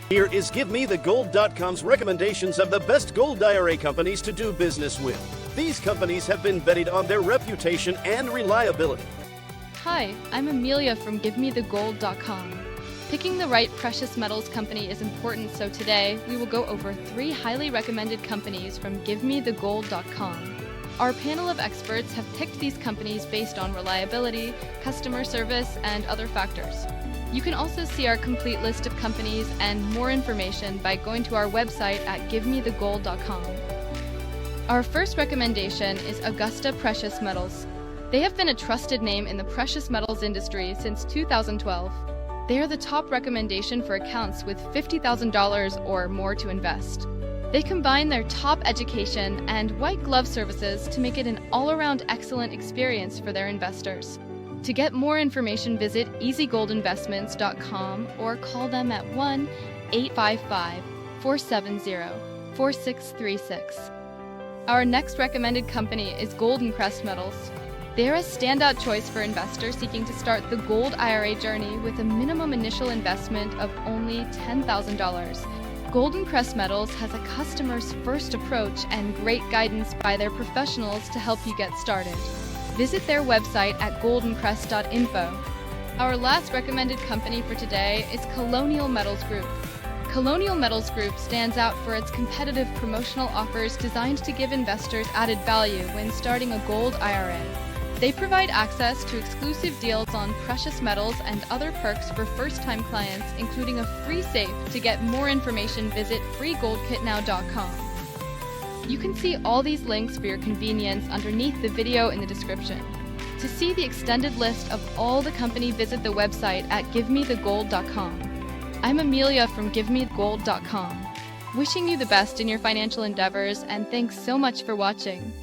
Here is GiveMeTheGold.com's recommendations of the best gold IRA companies to do business with. These companies have been vetted on their reputation and reliability. Hi, I'm Amelia from GiveMeTheGold.com. Picking the right precious metals company is important, so today we will go over 3 highly recommended companies from GiveMeTheGold.com. Our panel of experts have picked these companies based on reliability, customer service, and other factors. You can also see our complete list of companies and more information by going to our website at GiveMeTheGold.com. Our first recommendation is Augusta Precious Metals. They have been a trusted name in the precious metals industry since 2012. They are the top recommendation for accounts with $50,000 or more to invest. They combine their top education and white glove services to make it an all-around excellent experience for their investors. To get more information, visit easygoldinvestments.com or call them at 1-855-470-4636. Our next recommended company is GoldenCrest Metals. They are a standout choice for investors seeking to start the Gold IRA journey with a minimum initial investment of only $10,000. GoldenCrest Metals has a customer's first approach and great guidance by their professionals to help you get started. Visit their website at goldencrest.info. Our last recommended company for today is Colonial Metals Group. Colonial Metals Group stands out for its competitive promotional offers designed to give investors added value when starting a Gold IRA. They provide access to exclusive deals on precious metals and other perks for first-time clients, including a free safe. To get more information, visit freegoldkitnow.com. You can see all these links for your convenience underneath the video in the description. To see the extended list of all the company, visit the website at GiveMeTheGold.com. I'm Amelia from GiveMeTheGold.com. Wishing you the best in your financial endeavors, and thanks so much for watching.